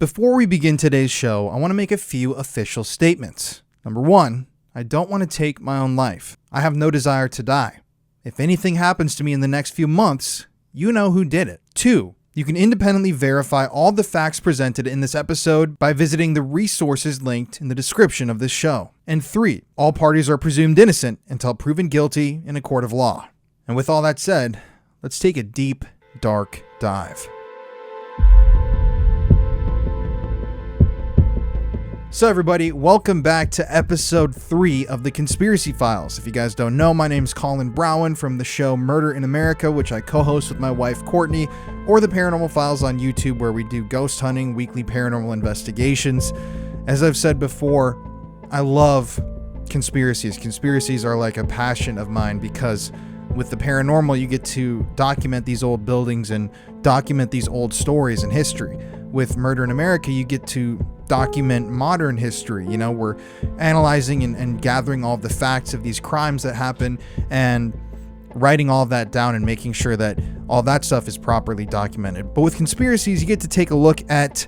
Before we begin today's show, I want to make a few official statements. Number one, I don't want to take my own life. I have no desire to die. If anything happens to me in the next few months, you know who did it. Two, you can independently verify all the facts presented in this episode by visiting the resources linked in the description of this show. And three, all parties are presumed innocent until proven guilty in a court of law. And with all that said, let's take a deep, dark dive. So everybody, welcome back to episode 3 of the Conspiracy Files. If you guys don't know, my name's COLIN BROWEN from the show Murder in America, which I co-host with my wife Courtney, or the Paranormal Files on YouTube, where we do ghost hunting, weekly paranormal investigations. As I've said before, I love conspiracies. Conspiracies are like a passion of mine because with the paranormal, you get to document these old buildings and document these old stories and history. With Murder in America, you get to document modern history. You know, we're analyzing and gathering all of the facts of these crimes that happen and writing all of that down and making sure that all that stuff is properly documented. But with conspiracies, you get to take a look at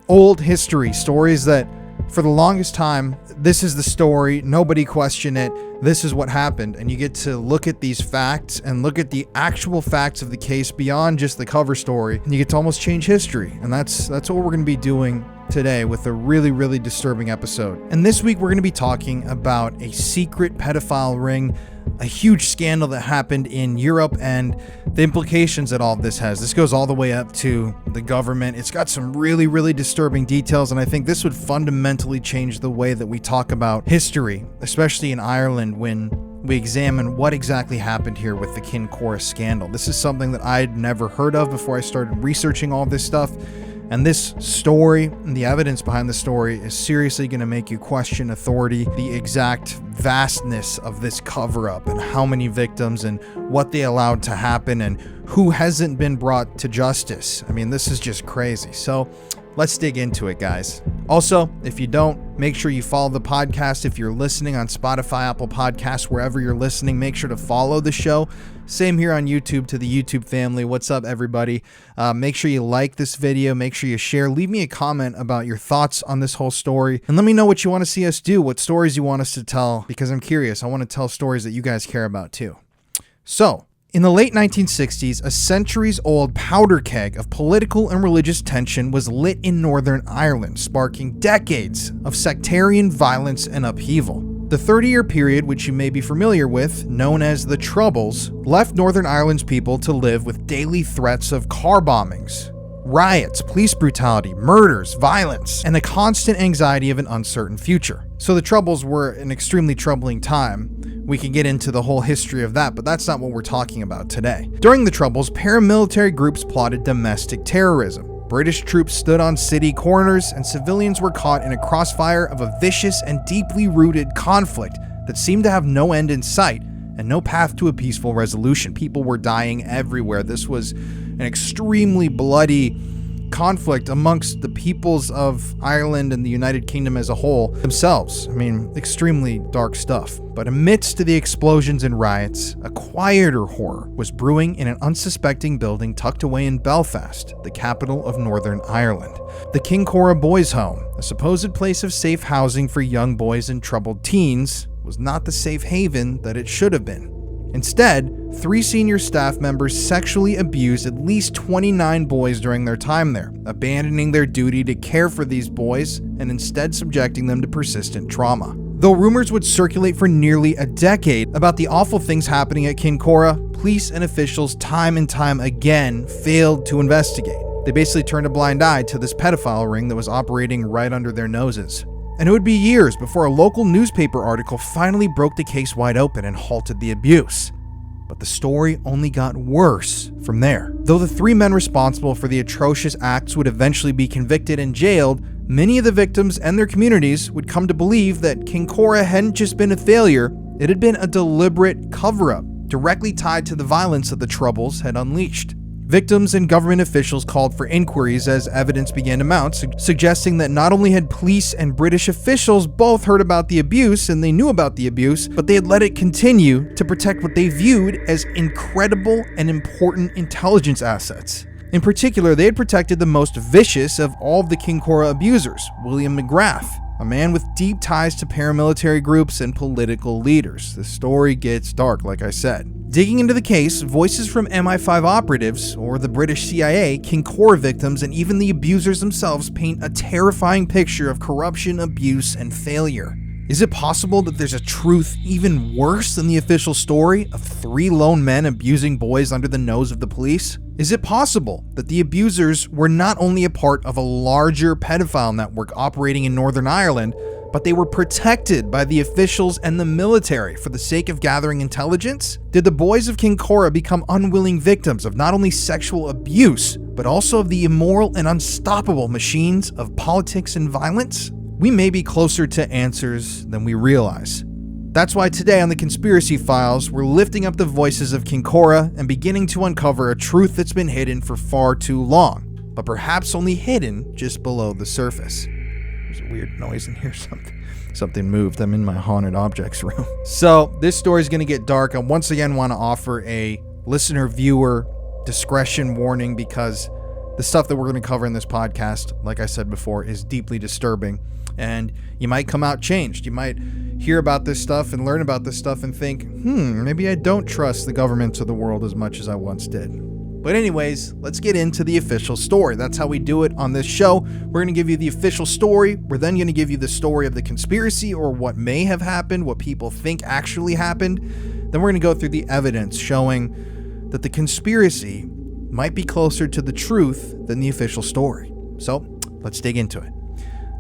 old history, stories that for the longest time, this is the story, nobody question it, this is what happened. And you get to look at these facts and look at the actual facts of the case beyond just the cover story, and you get to almost change history. And that's what we're going to be doing today with a really, really disturbing episode. And this week we're going to be talking about a secret pedophile ring, a huge scandal that happened in Europe, and the implications that all of this has. This goes all the way up to the government. It's got some really, really disturbing details, and I think this would fundamentally change the way that we talk about history, especially in Ireland, when we examine what exactly happened here with the Kincora scandal. This is something that I'd never heard of before I started researching all this stuff. And this story and the evidence behind the story is seriously going to make you question authority, the exact vastness of this cover-up and how many victims and what they allowed to happen and who hasn't been brought to justice. I mean, this is just crazy. So let's dig into it, guys. Also, if you don't, make sure you follow the podcast. If you're listening on Spotify, Apple Podcasts, wherever you're listening, make sure to follow the show. Same here on YouTube to the YouTube family. What's up, everybody? Make sure you like this video. Make sure you share. Leave me a comment about your thoughts on this whole story. And let me know what you want to see us do, what stories you want us to tell, because I'm curious. I want to tell stories that you guys care about too. So, in the late 1960s, a centuries-old powder keg of political and religious tension was lit in Northern Ireland, sparking decades of sectarian violence and upheaval. The 30-year period, which you may be familiar with, known as the Troubles, left Northern Ireland's people to live with daily threats of car bombings, riots, police brutality, murders, violence, and the constant anxiety of an uncertain future. So the Troubles were an extremely troubling time. We can get into the whole history of that, but that's not what we're talking about today. During the Troubles, paramilitary groups plotted domestic terrorism. British troops stood on city corners, and civilians were caught in a crossfire of a vicious and deeply rooted conflict that seemed to have no end in sight and no path to a peaceful resolution. People were dying everywhere. This was an extremely bloody conflict amongst the peoples of Ireland and the United Kingdom as a whole themselves. I mean, extremely dark stuff. But amidst the explosions and riots, a quieter horror was brewing in an unsuspecting building tucked away in Belfast, the capital of Northern Ireland. The Kincora Boys Home, a supposed place of safe housing for young boys and troubled teens, was not the safe haven that it should have been. Instead, 3 senior staff members sexually abused at least 29 boys during their time there, abandoning their duty to care for these boys and instead subjecting them to persistent trauma. Though rumors would circulate for nearly a decade about the awful things happening at Kincora, police and officials time and time again failed to investigate. They basically turned a blind eye to this pedophile ring that was operating right under their noses. And it would be years before a local newspaper article finally broke the case wide open and halted the abuse. But the story only got worse from there. Though the 3 men responsible for the atrocious acts would eventually be convicted and jailed, many of the victims and their communities would come to believe that Kincora hadn't just been a failure, it had been a deliberate cover-up, directly tied to the violence that the Troubles had unleashed. Victims and government officials called for inquiries as evidence began to mount, suggesting that not only had police and British officials both heard about the abuse and they knew about the abuse, but they had let it continue to protect what they viewed as incredible and important intelligence assets. In particular, they had protected the most vicious of all of the Kincora abusers, William McGrath, a man with deep ties to paramilitary groups and political leaders. The story gets dark, like I said. Digging into the case, voices from MI5 operatives, or the British CIA, Kincora victims, and even the abusers themselves paint a terrifying picture of corruption, abuse, and failure. Is it possible that there's a truth even worse than the official story of 3 lone men abusing boys under the nose of the police? Is it possible that the abusers were not only a part of a larger pedophile network operating in Northern Ireland, but they were protected by the officials and the military for the sake of gathering intelligence? Did the boys of Kincora become unwilling victims of not only sexual abuse, but also of the immoral and unstoppable machines of politics and violence? We may be closer to answers than we realize. That's why today on the Conspiracy Files, we're lifting up the voices of Kincora and beginning to uncover a truth that's been hidden for far too long, but perhaps only hidden just below the surface. There's a weird noise in here. Something moved. I'm in my haunted objects room. So this story is going to get dark. I once again want to offer a listener-viewer discretion warning because the stuff that we're going to cover in this podcast, like I said before, is deeply disturbing. And you might come out changed. You might hear about this stuff and learn about this stuff and think, maybe I don't trust the governments of the world as much as I once did. But anyways, let's get into the official story. That's how we do it on this show. We're going to give you the official story. We're then going to give you the story of the conspiracy, or what may have happened, what people think actually happened. Then we're going to go through the evidence showing that the conspiracy might be closer to the truth than the official story. So let's dig into it.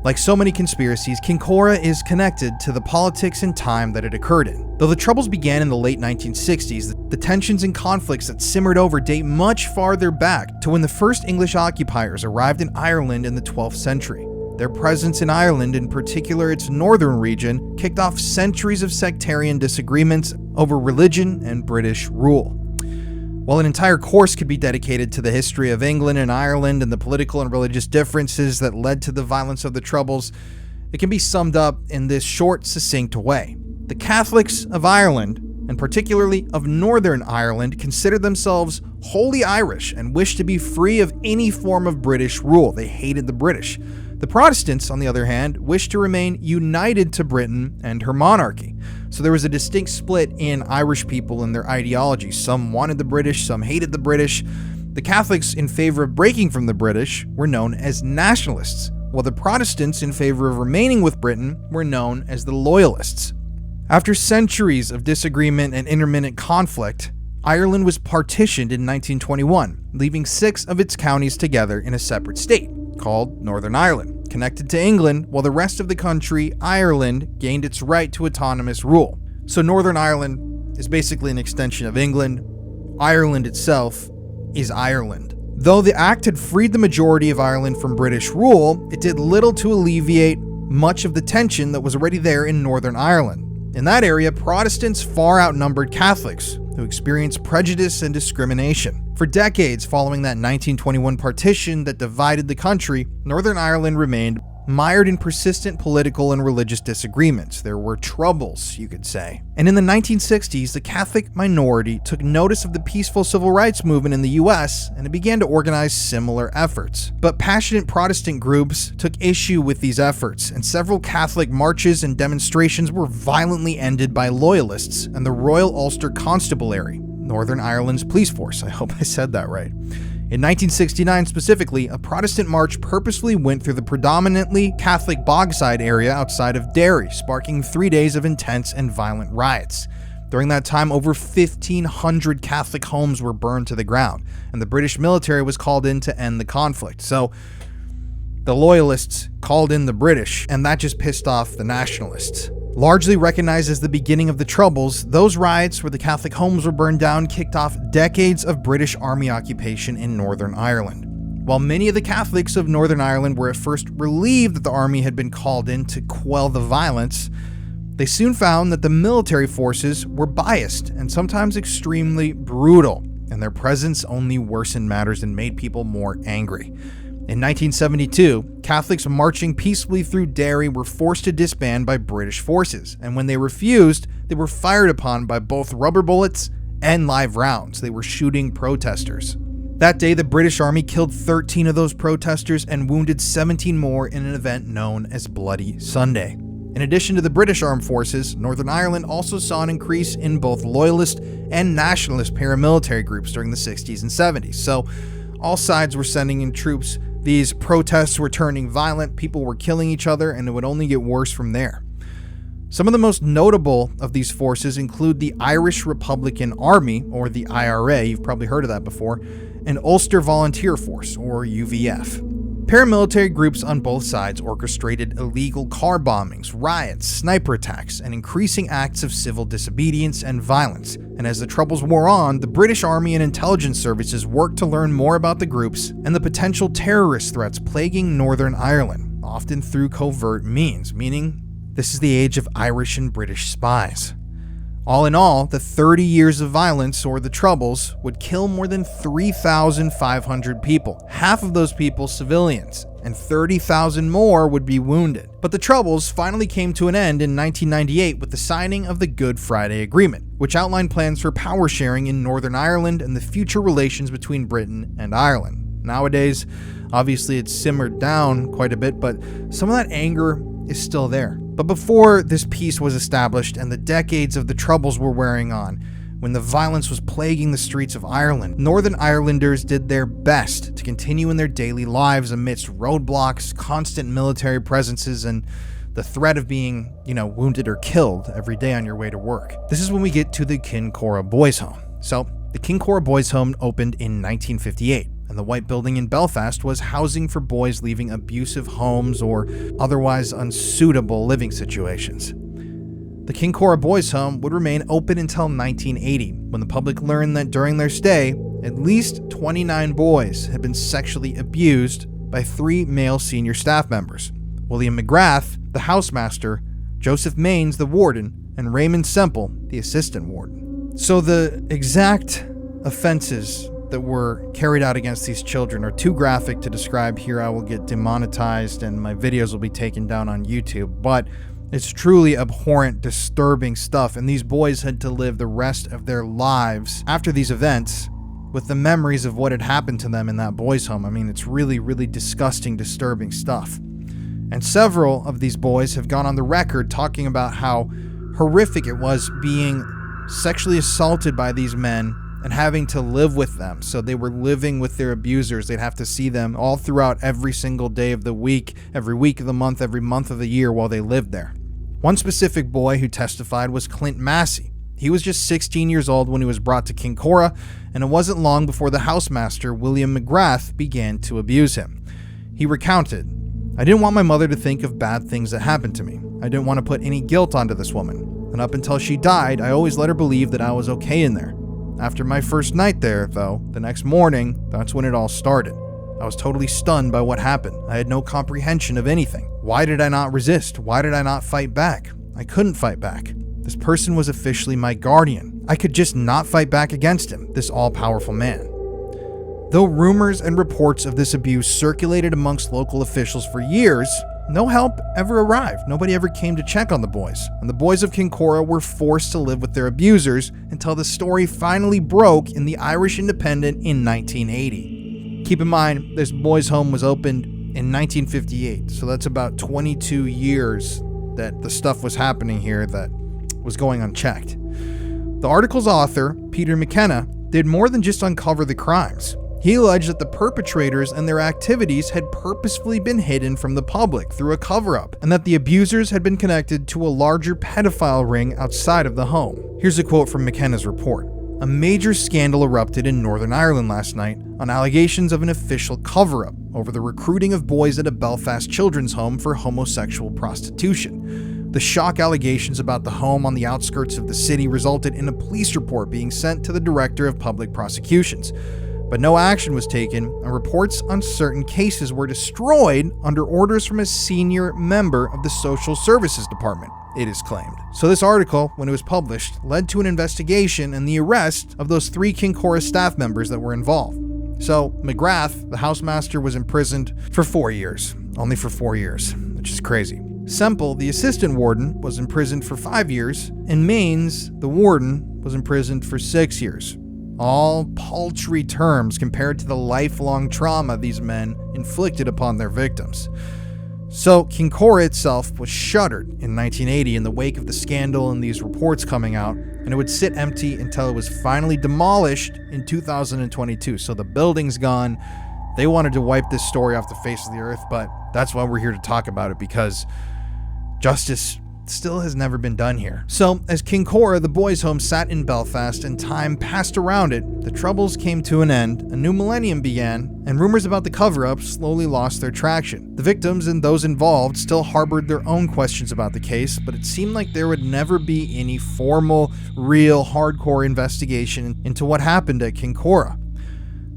Like so many conspiracies, Kincora is connected to the politics and time that it occurred in. Though the Troubles began in the late 1960s, the tensions and conflicts that simmered over date much farther back to when the first English occupiers arrived in Ireland in the 12th century. Their presence in Ireland, in particular its northern region, kicked off centuries of sectarian disagreements over religion and British rule. While an entire course could be dedicated to the history of England and Ireland and the political and religious differences that led to the violence of the Troubles, it can be summed up in this short, succinct way. The Catholics of Ireland, and particularly of Northern Ireland, considered themselves wholly Irish and wished to be free of any form of British rule. They hated the British. The Protestants, on the other hand, wished to remain united to Britain and her monarchy. So there was a distinct split in Irish people and their ideology. Some wanted the British, some hated the British. The Catholics in favor of breaking from the British were known as nationalists, while the Protestants in favor of remaining with Britain were known as the loyalists. After centuries of disagreement and intermittent conflict, Ireland was partitioned in 1921, leaving 6 of its counties together in a separate state, called Northern Ireland, connected to England, while the rest of the country, Ireland, gained its right to autonomous rule. So Northern Ireland is basically an extension of England. Ireland itself is Ireland. Though the act had freed the majority of Ireland from British rule, it did little to alleviate much of the tension that was already there in Northern Ireland. In that area, Protestants far outnumbered Catholics, who experienced prejudice and discrimination. For decades following that 1921 partition that divided the country, Northern Ireland remained mired in persistent political and religious disagreements. There were troubles, you could say. And in the 1960s, the Catholic minority took notice of the peaceful civil rights movement in the US, and it began to organize similar efforts. But passionate Protestant groups took issue with these efforts, and several Catholic marches and demonstrations were violently ended by loyalists and the Royal Ulster Constabulary, Northern Ireland's police force. I hope I said that right. In 1969 specifically, a Protestant march purposefully went through the predominantly Catholic Bogside area outside of Derry, sparking 3 days of intense and violent riots. During that time, over 1,500 Catholic homes were burned to the ground, and the British military was called in to end the conflict. So the loyalists called in the British, and that just pissed off the nationalists. Largely recognized as the beginning of the Troubles, those riots where the Catholic homes were burned down kicked off decades of British Army occupation in Northern Ireland. While many of the Catholics of Northern Ireland were at first relieved that the army had been called in to quell the violence, they soon found that the military forces were biased and sometimes extremely brutal, and their presence only worsened matters and made people more angry. In 1972, Catholics marching peacefully through Derry were forced to disband by British forces, and when they refused, they were fired upon by both rubber bullets and live rounds. They were shooting protesters. That day, the British Army killed 13 of those protesters and wounded 17 more in an event known as Bloody Sunday. In addition to the British Armed Forces, Northern Ireland also saw an increase in both loyalist and nationalist paramilitary groups during the 60s and 70s. So all sides were sending in troops. These protests were turning violent, people were killing each other, and it would only get worse from there. Some of the most notable of these forces include the Irish Republican Army, or the IRA, you've probably heard of that before, and Ulster Volunteer Force, or UVF. Paramilitary groups on both sides orchestrated illegal car bombings, riots, sniper attacks, and increasing acts of civil disobedience and violence. And as the Troubles wore on, the British Army and intelligence services worked to learn more about the groups and the potential terrorist threats plaguing Northern Ireland, often through covert means, meaning this is the age of Irish and British spies. All in all, the 30 years of violence, or the Troubles, would kill more than 3,500 people, half of those people civilians, and 30,000 more would be wounded. But the Troubles finally came to an end in 1998 with the signing of the Good Friday Agreement, which outlined plans for power sharing in Northern Ireland and the future relations between Britain and Ireland. Nowadays, obviously it's simmered down quite a bit, but some of that anger is still there. But before this peace was established and the decades of the Troubles were wearing on, when the violence was plaguing the streets of Ireland, Northern Irelanders did their best to continue in their daily lives amidst roadblocks, constant military presences, and the threat of being, wounded or killed every day on your way to work. This is when we get to the Kincora Boys Home. So, the Kincora Boys Home opened in 1958. And the white building in Belfast was housing for boys leaving abusive homes or otherwise unsuitable living situations. The Kincora Boys Home would remain open until 1980, when the public learned that during their stay, at least 29 boys had been sexually abused by 3 male senior staff members: William McGrath, the housemaster, Joseph Maines, the warden, and Raymond Semple, the assistant warden. So the exact offenses that were carried out against these children are too graphic to describe here. I will get demonetized and my videos will be taken down on YouTube, but it's truly abhorrent, disturbing stuff, and these boys had to live the rest of their lives after these events with the memories of what had happened to them in that boys' home. I mean, it's really, really disgusting, disturbing stuff. And several of these boys have gone on the record talking about how horrific it was being sexually assaulted by these men and having to live with them. So they were living with their abusers. They'd have to see them all throughout every single day of the week, every week of the month, every month of the year while they lived there. One specific boy who testified was Clint Massey. He was just 16 years old when he was brought to Kincora, and it wasn't long before the housemaster, William McGrath, began to abuse him. He recounted, "I didn't want my mother to think of bad things that happened to me. I didn't want to put any guilt onto this woman. And up until she died, I always let her believe that I was okay in there. After my first night there, though, the next morning, that's when it all started. I was totally stunned by what happened. I had no comprehension of anything. Why did I not resist? Why did I not fight back? I couldn't fight back. This person was officially my guardian. I could just not fight back against him, this all-powerful man." Though rumors and reports of this abuse circulated amongst local officials for years, no help ever arrived. Nobody ever came to check on the boys, and the boys of Kincora were forced to live with their abusers until the story finally broke in the Irish Independent in 1980. Keep in mind, this boys' home was opened in 1958, so that's about 22 years that the stuff was happening here that was going unchecked. The article's author, Peter McKenna, did more than just uncover the crimes. He alleged that the perpetrators and their activities had purposefully been hidden from the public through a cover-up, and that the abusers had been connected to a larger pedophile ring outside of the home. Here's a quote from McKenna's report. "A major scandal erupted in Northern Ireland last night on allegations of an official cover-up over the recruiting of boys at a Belfast children's home for homosexual prostitution. The shock allegations about the home on the outskirts of the city resulted in a police report being sent to the Director of Public Prosecutions. But no action was taken, and reports on certain cases were destroyed under orders from a senior member of the Social Services Department, it is claimed." So this article, when it was published, led to an investigation and the arrest of those 3 Kincora staff members that were involved. So McGrath, the housemaster, was imprisoned for 4 years. Only for 4 years, which is crazy. Semple, the assistant warden, was imprisoned for 5 years, and Maines, the warden, was imprisoned for 6 years. all paltry terms compared to the lifelong trauma these men inflicted upon their victims. So Kincora itself was shuttered in 1980 in the wake of the scandal and these reports coming out, and it would sit empty until it was finally demolished in 2022. So the building's gone. They wanted to wipe this story off the face of the earth, but that's why we're here to talk about it, because justice still has never been done here. So as Kincora, the boys' home, sat in Belfast and time passed around it, the troubles came to an end, a new millennium began, and rumors about the cover-up slowly lost their traction. The victims and those involved still harbored their own questions about the case, but it seemed like there would never be any formal, real, hardcore investigation into what happened at Kincora.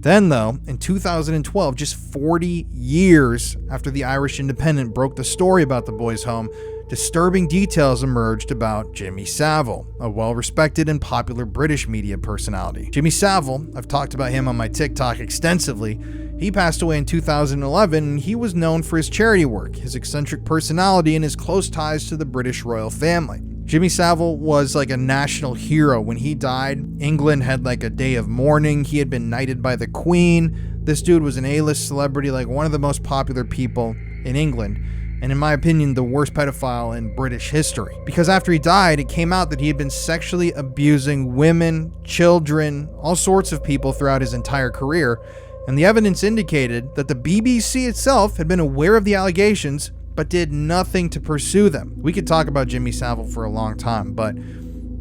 Then, though, in 2012, just 40 years after the Irish Independent broke the story about the boys' home, disturbing details emerged about Jimmy Savile, a well-respected and popular British media personality. Jimmy Savile, I've talked about him on my TikTok extensively. He passed away in 2011, and he was known for his charity work, his eccentric personality, and his close ties to the British royal family. Jimmy Savile was like a national hero. When he died, England had like a day of mourning. He had been knighted by the Queen. This dude was an A-list celebrity, like one of the most popular people in England, and in my opinion, the worst pedophile in British history. Because after he died, it came out that he had been sexually abusing women, children, all sorts of people throughout his entire career, and the evidence indicated that the BBC itself had been aware of the allegations, but did nothing to pursue them. We could talk about Jimmy Savile for a long time, but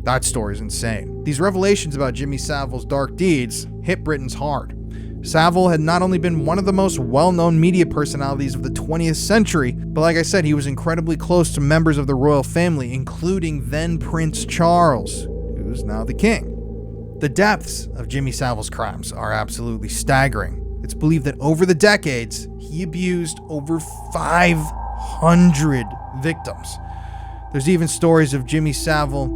that story is insane. These revelations about Jimmy Savile's dark deeds hit Britons hard. Savile had not only been one of the most well-known media personalities of the 20th century, but like I said, he was incredibly close to members of the royal family, including then Prince Charles, who's now the king. The depths of Jimmy Savile's crimes are absolutely staggering. It's believed that over the decades, he abused over 500 victims. There's even stories of Jimmy Savile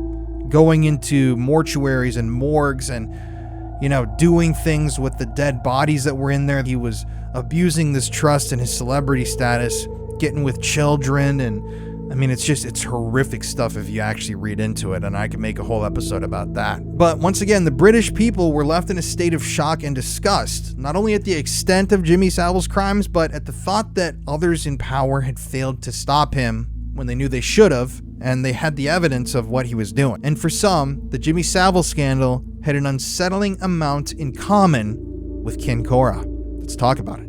going into mortuaries and morgues and doing things with the dead bodies that were in there. He was abusing this trust and his celebrity status, getting with children, and it's horrific stuff if you actually read into it, and I could make a whole episode about that. But once again, the British people were left in a state of shock and disgust, not only at the extent of Jimmy Savile's crimes, but at the thought that others in power had failed to stop him when they knew they should have, and they had the evidence of what he was doing. And for some, the Jimmy Savile scandal had an unsettling amount in common with Kincora. Let's talk about it.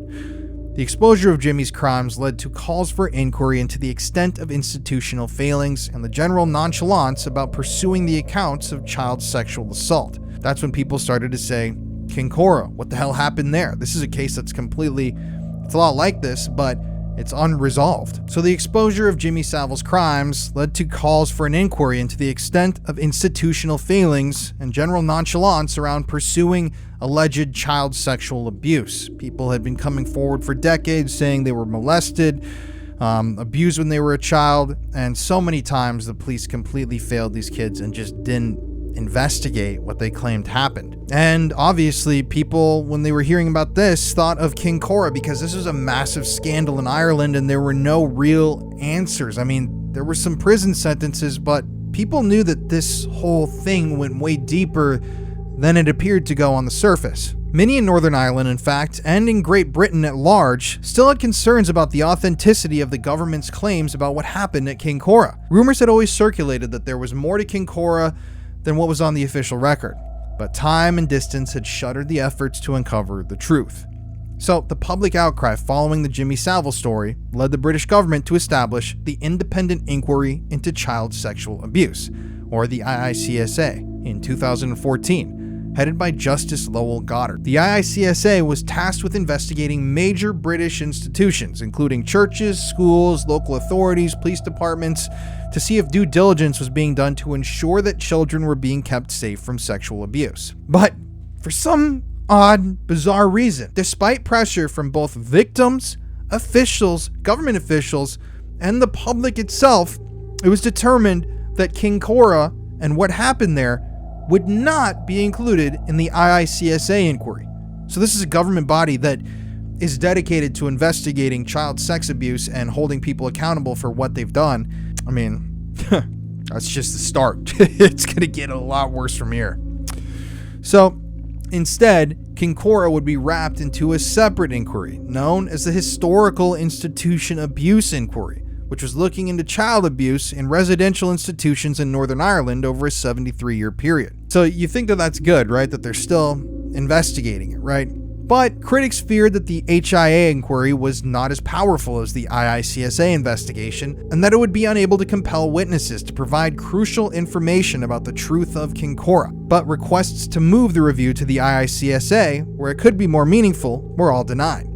The exposure of Jimmy's crimes led to calls for inquiry into the extent of institutional failings and the general nonchalance about pursuing the accounts of child sexual assault. That's when people started to say, Kincora, what the hell happened there? This is a case that's it's a lot like this, but it's unresolved. So the exposure of Jimmy Savile's crimes led to calls for an inquiry into the extent of institutional failings and general nonchalance around pursuing alleged child sexual abuse. People had been coming forward for decades saying they were molested, abused when they were a child, and so many times the police completely failed these kids and just didn't investigate what they claimed happened. And obviously people, when they were hearing about this, thought of Kincora, because this was a massive scandal in Ireland and there were no real answers. There were some prison sentences, but people knew that this whole thing went way deeper than it appeared to go on the surface. Many in Northern Ireland, in fact, and in Great Britain at large, still had concerns about the authenticity of the government's claims about what happened at Kincora. Rumors had always circulated that there was more to Kincora than what was on the official record, but time and distance had shuttered the efforts to uncover the truth. So the public outcry following the Jimmy Savile story led the British government to establish the Independent Inquiry into Child Sexual Abuse, or the IICSA, in 2014, headed by Justice Lowell Goddard. The IICSA was tasked with investigating major British institutions, including churches, schools, local authorities, police departments, to see if due diligence was being done to ensure that children were being kept safe from sexual abuse. But for some odd, bizarre reason, despite pressure from both victims, officials, government officials, and the public itself, it was determined that Kincora and what happened there would not be included in the IICSA inquiry. So this is a government body that is dedicated to investigating child sex abuse and holding people accountable for what they've done. That's just the start. It's going to get a lot worse from here. So Instead, Kincora would be wrapped into a separate inquiry known as the Historical Institution Abuse Inquiry, which was looking into child abuse in residential institutions in Northern Ireland over a 73-year period. So you think that that's good, right? That they're still investigating it, right? But critics feared that the HIA inquiry was not as powerful as the IICSA investigation, and that it would be unable to compel witnesses to provide crucial information about the truth of Kincora. But requests to move the review to the IICSA, where it could be more meaningful, were all denied.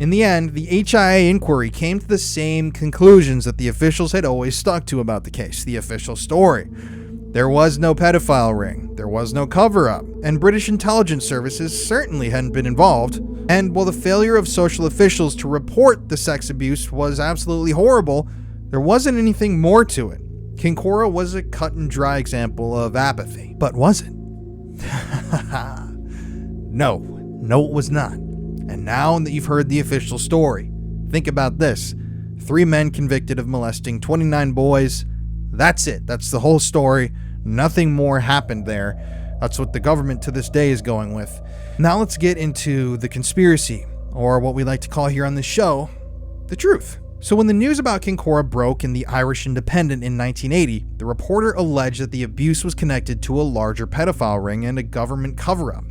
In the end, the HIA inquiry came to the same conclusions that the officials had always stuck to about the case, the official story. There was no pedophile ring, there was no cover-up, and British intelligence services certainly hadn't been involved. And while the failure of social officials to report the sex abuse was absolutely horrible, there wasn't anything more to it. Kincora was a cut-and-dry example of apathy. But was it? No, it was not. And now that you've heard the official story, think about this. 3 men convicted of molesting 29 boys. That's it. That's the whole story. Nothing more happened there. That's what the government to this day is going with. Now let's get into the conspiracy, or what we like to call here on this show, the truth. So when the news about Kincora broke in the Irish Independent in 1980, the reporter alleged that the abuse was connected to a larger pedophile ring and a government cover-up.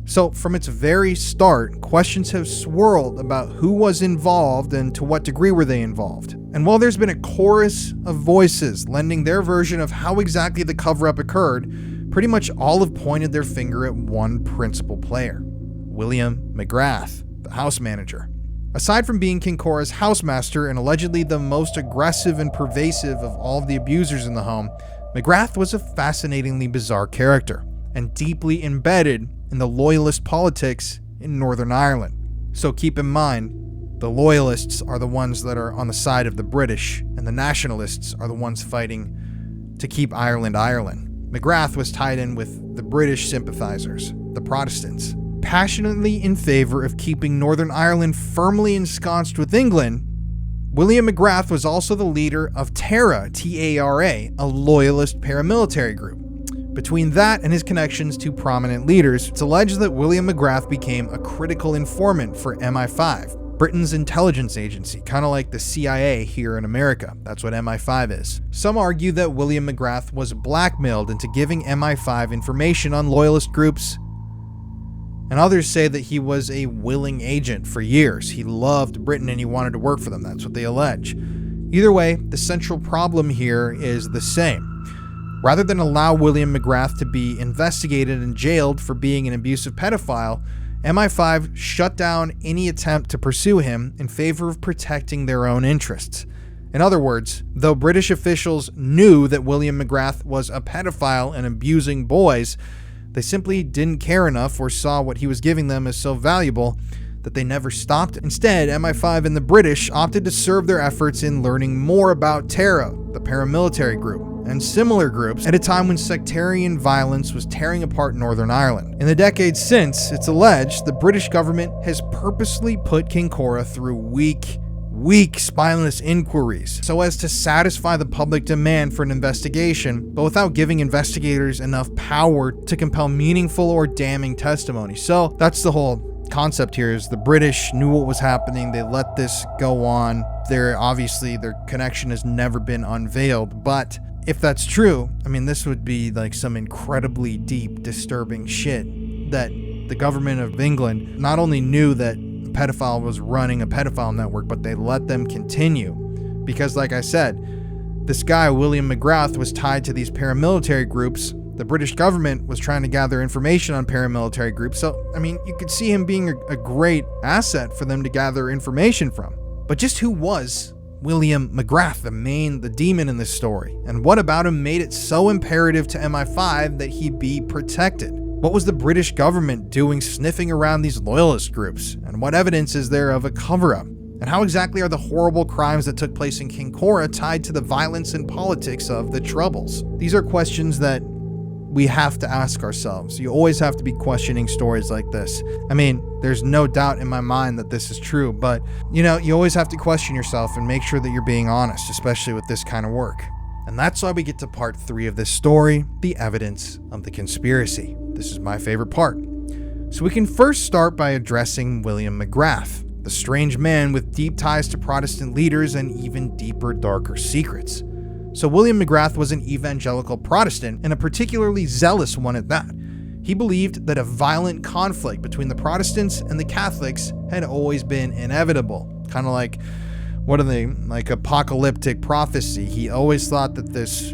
So from its very start, questions have swirled about who was involved and to what degree were they involved. And while there's been a chorus of voices lending their version of how exactly the cover-up occurred, pretty much all have pointed their finger at one principal player, William McGrath, the house manager. Aside from being Kincora's housemaster and allegedly the most aggressive and pervasive of all of the abusers in the home, McGrath was a fascinatingly bizarre character and deeply embedded in the loyalist politics in Northern Ireland. So keep in mind, the loyalists are the ones that are on the side of the British, and the nationalists are the ones fighting to keep Ireland Ireland. McGrath was tied in with the British sympathizers, the Protestants, passionately in favor of keeping Northern Ireland firmly ensconced with England. William McGrath was also the leader of Tara, T-A-R-A, a loyalist paramilitary group. Between that and his connections to prominent leaders, it's alleged that William McGrath became a critical informant for MI5, Britain's intelligence agency, kind of like the CIA here in America. That's what MI5 is. Some argue that William McGrath was blackmailed into giving MI5 information on loyalist groups, and others say that he was a willing agent for years. He loved Britain and he wanted to work for them. That's what they allege. Either way, the central problem here is the same. Rather than allow William McGrath to be investigated and jailed for being an abusive pedophile, MI5 shut down any attempt to pursue him in favor of protecting their own interests. In other words, though British officials knew that William McGrath was a pedophile and abusing boys, they simply didn't care enough or saw what he was giving them as so valuable that they never stopped. Instead, MI5 and the British opted to serve their efforts in learning more about Tara, the paramilitary group, and similar groups at a time when sectarian violence was tearing apart Northern Ireland. In the decades since, it's alleged the British government has purposely put Kincora through weak, spineless inquiries so as to satisfy the public demand for an investigation, but without giving investigators enough power to compel meaningful or damning testimony. So that's the whole concept here, is the British knew what was happening. They let this go on. Their connection has never been unveiled, but if that's true, I mean, this would be like some incredibly deep, disturbing shit that the government of England not only knew that a pedophile was running a pedophile network, but they let them continue. Because like I said, this guy, William McGrath, was tied to these paramilitary groups. The British government was trying to gather information on paramilitary groups. So, I mean, you could see him being a great asset for them to gather information from. But just who was William McGrath, the demon in this story? And what about him made it so imperative to MI5 that he be protected? What was the British government doing sniffing around these loyalist groups? And what evidence is there of a cover-up? And how exactly are the horrible crimes that took place in Kincora tied to the violence and politics of the Troubles? These are questions that we have to ask ourselves. You always have to be questioning stories like this. I mean, there's no doubt in my mind that this is true, but you always have to question yourself and make sure that you're being honest, especially with this kind of work. And that's why we get to part 3 of this story, the evidence of the conspiracy. This is my favorite part. So we can first start by addressing William McGrath, the strange man with deep ties to Protestant leaders and even deeper, darker secrets. So William McGrath was an evangelical Protestant, and a particularly zealous one at that. He believed that a violent conflict between the Protestants and the Catholics had always been inevitable. Kind of like, like apocalyptic prophecy. He always thought that this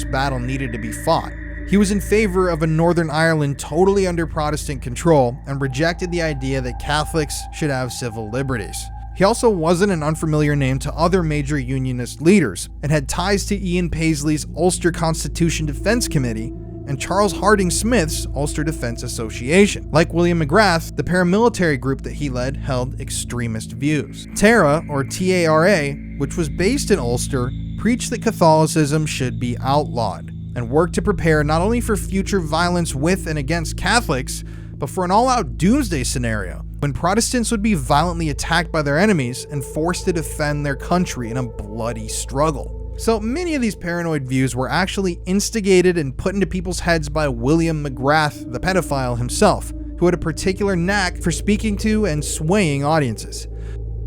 battle needed to be fought. He was in favor of a Northern Ireland totally under Protestant control and rejected the idea that Catholics should have civil liberties. He also wasn't an unfamiliar name to other major Unionist leaders and had ties to Ian Paisley's Ulster Constitution Defense Committee and Charles Harding Smith's Ulster Defense Association. Like William McGrath, the paramilitary group that he led held extremist views. TARA, or T-A-R-A, which was based in Ulster, preached that Catholicism should be outlawed and worked to prepare not only for future violence with and against Catholics, but for an all-out doomsday scenario, when Protestants would be violently attacked by their enemies and forced to defend their country in a bloody struggle. So many of these paranoid views were actually instigated and put into people's heads by William McGrath, the pedophile himself, who had a particular knack for speaking to and swaying audiences.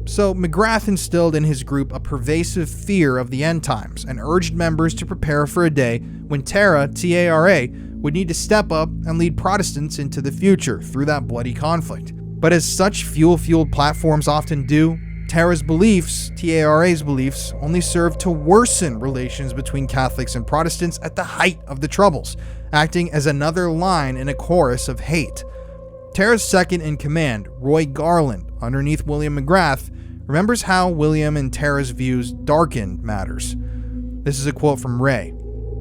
So McGrath instilled in his group a pervasive fear of the end times and urged members to prepare for a day when TARA, T-A-R-A, would need to step up and lead Protestants into the future through that bloody conflict. But as such fueled platforms often do, TARA's beliefs, T-A-R-A's beliefs, only served to worsen relations between Catholics and Protestants at the height of the Troubles, acting as another line in a chorus of hate. TARA's second in command, Roy Garland, underneath William McGrath, remembers how William and TARA's views darkened matters. This is a quote from Ray.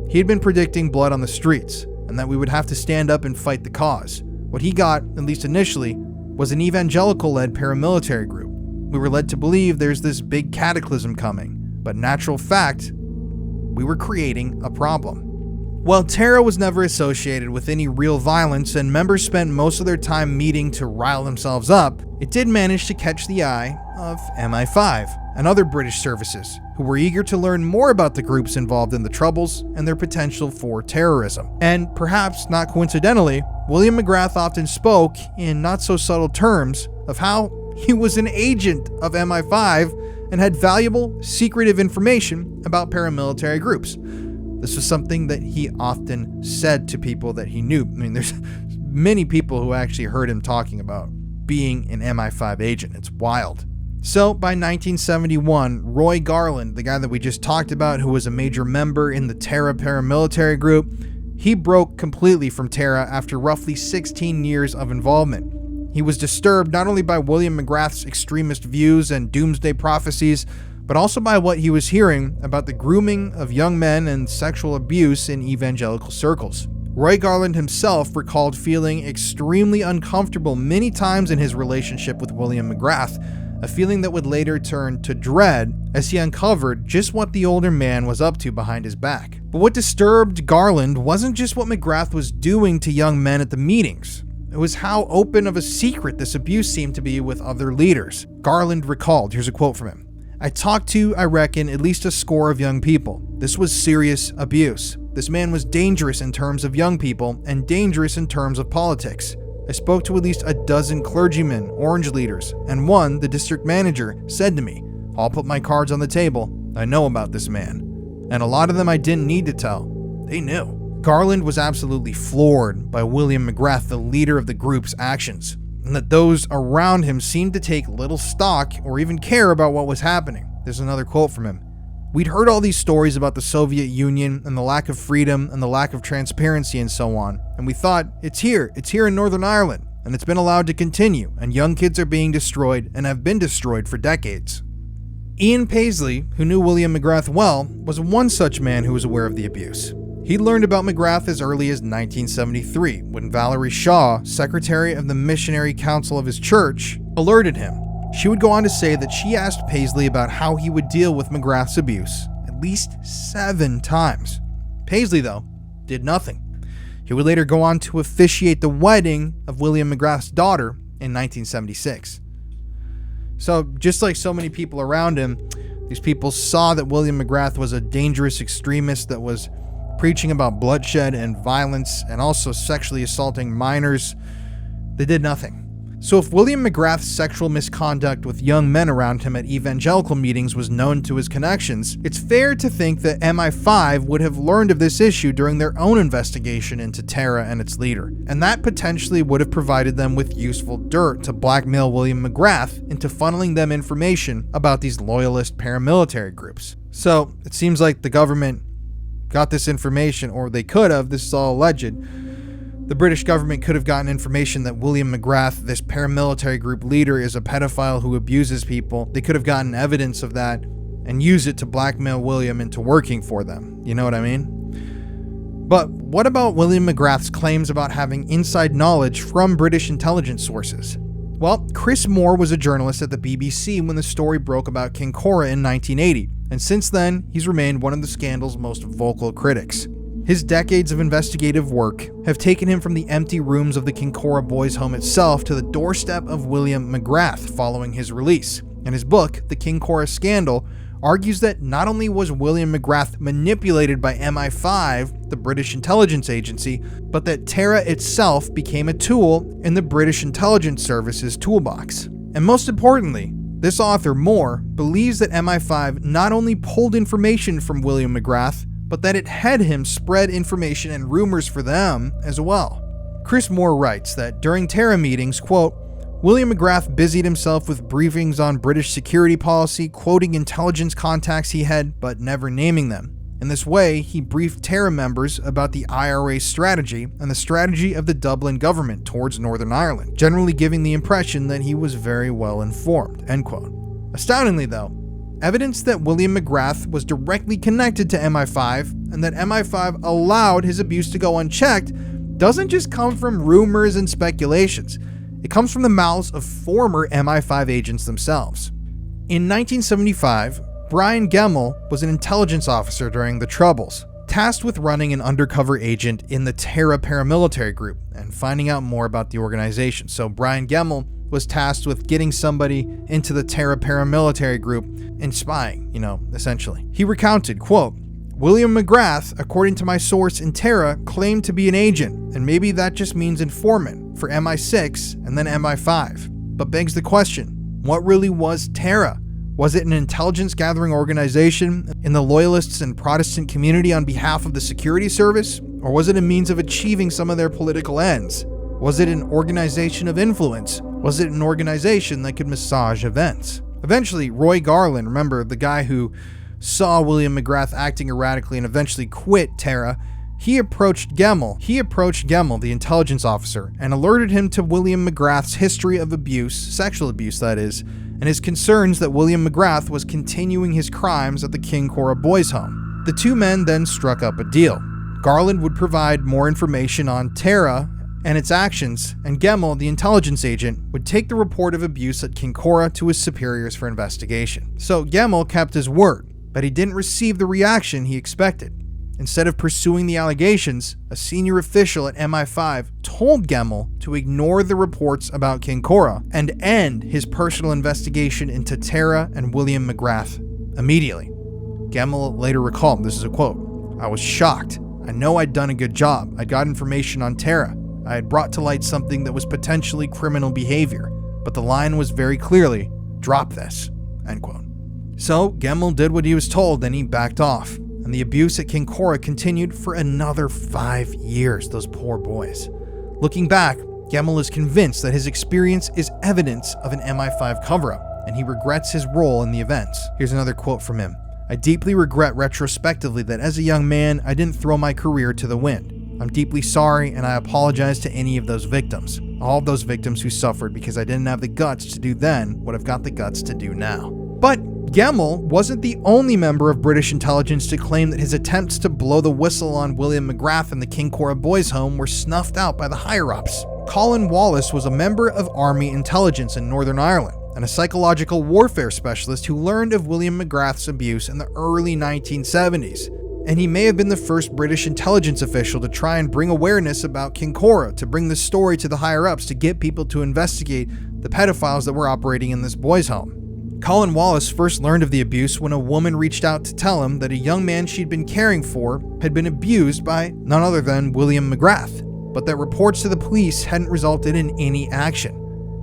He had been predicting blood on the streets, and that we would have to stand up and fight the cause. What he got, at least initially, was an evangelical-led paramilitary group. We were led to believe there's this big cataclysm coming, but natural fact, we were creating a problem. While TARA was never associated with any real violence and members spent most of their time meeting to rile themselves up, it did manage to catch the eye of MI5 and other British services who were eager to learn more about the groups involved in the Troubles and their potential for terrorism. And perhaps not coincidentally, William McGrath often spoke in not so subtle terms of how he was an agent of MI5 and had valuable, secretive information about paramilitary groups. This was something that he often said to people that he knew. I mean, there's many people who actually heard him talking about being an MI5 agent. It's wild. So by 1971, Roy Garland, the guy that we just talked about, who was a major member in the TARA paramilitary group, he broke completely from TARA after roughly 16 years of involvement. He was disturbed not only by William McGrath's extremist views and doomsday prophecies, but also by what he was hearing about the grooming of young men and sexual abuse in evangelical circles. Roy Garland himself recalled feeling extremely uncomfortable many times in his relationship with William McGrath, a feeling that would later turn to dread as he uncovered just what the older man was up to behind his back. But what disturbed Garland wasn't just what McGrath was doing to young men at the meetings. It was how open of a secret this abuse seemed to be with other leaders. Garland recalled, here's a quote from him. "I talked to, I reckon, at least a score of young people. This was serious abuse. This man was dangerous in terms of young people and dangerous in terms of politics. I spoke to at least a dozen clergymen, orange leaders, and one, the district manager, said to me, 'I'll put my cards on the table. I know about this man.' And a lot of them I didn't need to tell. They knew." Garland was absolutely floored by William McGrath, the leader of the group's actions, and that those around him seemed to take little stock or even care about what was happening. There's another quote from him. "We'd heard all these stories about the Soviet Union and the lack of freedom and the lack of transparency and so on, and we thought, it's here in Northern Ireland, and it's been allowed to continue, and young kids are being destroyed and have been destroyed for decades." Ian Paisley, who knew William McGrath well, was one such man who was aware of the abuse. He learned about McGrath as early as 1973, when Valerie Shaw, secretary of the missionary council of his church, alerted him. She would go on to say that she asked Paisley about how he would deal with McGrath's abuse at least 7 times. Paisley, though, did nothing. He would later go on to officiate the wedding of William McGrath's daughter in 1976. So, just like so many people around him, These people saw that William McGrath was a dangerous extremist that was preaching about bloodshed and violence and also sexually assaulting minors. They did nothing. So if William McGrath's sexual misconduct with young men around him at evangelical meetings was known to his connections, it's fair to think that MI5 would have learned of this issue during their own investigation into Kora and its leader, and that potentially would have provided them with useful dirt to blackmail William McGrath into funneling them information about these loyalist paramilitary groups. So it seems like the government got this information, or they could have, this is all alleged. The British government could have gotten information that William McGrath, this paramilitary group leader, is a pedophile who abuses people. They could have gotten evidence of that and used it to blackmail William into working for them. You know what I mean? But what about William McGrath's claims about having inside knowledge from British intelligence sources? Well, Chris Moore was a journalist at the BBC when the story broke about Kincora in 1980, and since then, he's remained one of the scandal's most vocal critics. His decades of investigative work have taken him from the empty rooms of the Kincora Boys Home itself to the doorstep of William McGrath following his release. And his book, The Kincora Scandal, argues that not only was William McGrath manipulated by MI5, the British intelligence agency, but that Kora itself became a tool in the British intelligence service's toolbox. And most importantly, this author, Moore, believes that MI5 not only pulled information from William McGrath, but that it had him spread information and rumors for them as well. Chris Moore writes that during Kora meetings, quote, William McGrath busied himself with briefings on British security policy, quoting intelligence contacts he had, but never naming them. In this way, he briefed Kora members about the IRA's strategy and the strategy of the Dublin government towards Northern Ireland, generally giving the impression that he was very well informed, end quote. Astoundingly though, evidence that William McGrath was directly connected to MI5 and that MI5 allowed his abuse to go unchecked doesn't just come from rumors and speculations. It comes from the mouths of former MI5 agents themselves. In 1975, Brian Gemmell was an intelligence officer during the Troubles, tasked with running an undercover agent in the Kora paramilitary group and finding out more about the organization. So Brian Gemmell was tasked with getting somebody into the Kora paramilitary group and spying, essentially. He recounted, quote, William McGrath, according to my source in Kora, claimed to be an agent, and maybe that just means informant for MI6 and then MI5. But begs the question, what really was Kora? Was it an intelligence gathering organization in the loyalists and Protestant community on behalf of the security service? Or was it a means of achieving some of their political ends? Was it an organization of influence? Was it an organization that could massage events? Eventually, Roy Garland, remember the guy who saw William McGrath acting erratically and eventually quit Kora, he approached Gemmell, the intelligence officer, and alerted him to William McGrath's history of abuse, sexual abuse that is, and his concerns that William McGrath was continuing his crimes at the Kincora Boys Home. The two men then struck up a deal. Garland would provide more information on Kora and its actions, and Gemmell, the intelligence agent, would take the report of abuse at Kincora to his superiors for investigation. So Gemmell kept his word, but he didn't receive the reaction he expected. Instead of pursuing the allegations, a senior official at MI5 told Gemmell to ignore the reports about Kincora and end his personal investigation into Kora and William McGrath immediately. Gemmell later recalled, this is a quote, I was shocked. I know I'd done a good job. I got information on Kora. I had brought to light something that was potentially criminal behavior, but the line was very clearly, drop this, end quote. So Gemmell did what he was told and he backed off. And the abuse at Kincora continued for another 5 years, those poor boys. Looking back, Gemmell is convinced that his experience is evidence of an MI5 cover-up, and he regrets his role in the events. Here's another quote from him. I deeply regret retrospectively that as a young man, I didn't throw my career to the wind. I'm deeply sorry, and I apologize to any of those victims. All of those victims who suffered because I didn't have the guts to do then what I've got the guts to do now. But Gemmell wasn't the only member of British intelligence to claim that his attempts to blow the whistle on William McGrath and the Kincora Boys Home were snuffed out by the higher-ups. Colin Wallace was a member of Army intelligence in Northern Ireland and a psychological warfare specialist who learned of William McGrath's abuse in the early 1970s. And he may have been the first British intelligence official to try and bring awareness about Kincora, to bring the story to the higher-ups, to get people to investigate the pedophiles that were operating in this boys' home. Colin Wallace first learned of the abuse when a woman reached out to tell him that a young man she'd been caring for had been abused by none other than William McGrath, but that reports to the police hadn't resulted in any action.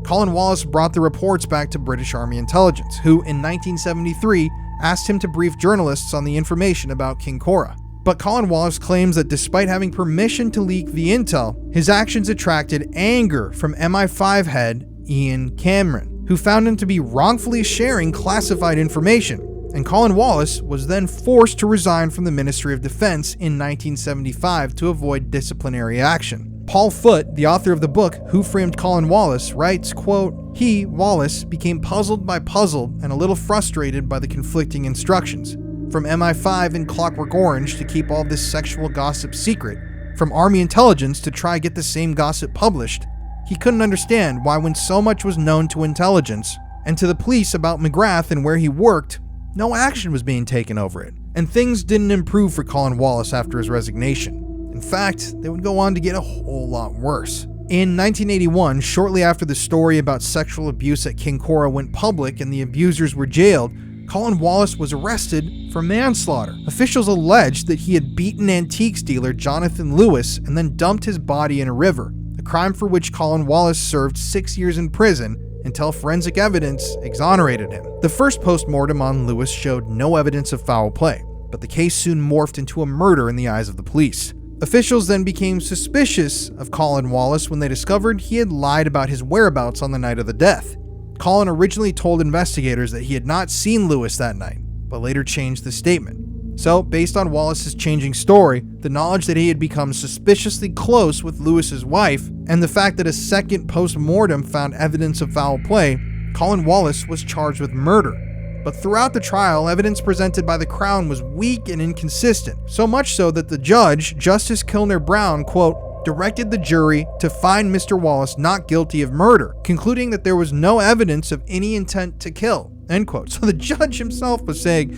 Colin Wallace brought the reports back to British Army intelligence, who in 1973 asked him to brief journalists on the information about Kincora. But Colin Wallace claims that despite having permission to leak the intel, his actions attracted anger from MI5 head Ian Cameron, who found him to be wrongfully sharing classified information, and Colin Wallace was then forced to resign from the Ministry of Defense in 1975 to avoid disciplinary action. Paul Foote, the author of the book Who Framed Colin Wallace, writes, quote, "He, Wallace, became puzzled by puzzled and a little frustrated by the conflicting instructions. From MI5 and Clockwork Orange to keep all this sexual gossip secret, from Army intelligence to try get the same gossip published. He couldn't understand why when so much was known to intelligence and to the police about McGrath and where he worked, no action was being taken over it. And things didn't improve for Colin Wallace after his resignation. In fact, they would go on to get a whole lot worse." In 1981, shortly after the story about sexual abuse at Kincora went public and the abusers were jailed, Colin Wallace was arrested for manslaughter. Officials alleged that he had beaten antiques dealer Jonathan Lewis and then dumped his body in a river, a crime for which Colin Wallace served 6 years in prison until forensic evidence exonerated him. The first post-mortem on Lewis showed no evidence of foul play, but the case soon morphed into a murder in the eyes of the police. Officials then became suspicious of Colin Wallace when they discovered he had lied about his whereabouts on the night of the death. Colin originally told investigators that he had not seen Lewis that night, but later changed the statement. So, based on Wallace's changing story, the knowledge that he had become suspiciously close with Lewis's wife, and the fact that a second post-mortem found evidence of foul play, Colin Wallace was charged with murder. But throughout the trial, evidence presented by the Crown was weak and inconsistent, so much so that the judge, Justice Kilner Brown, quote, directed the jury to find Mr. Wallace not guilty of murder, concluding that there was no evidence of any intent to kill, end quote. So the judge himself was saying,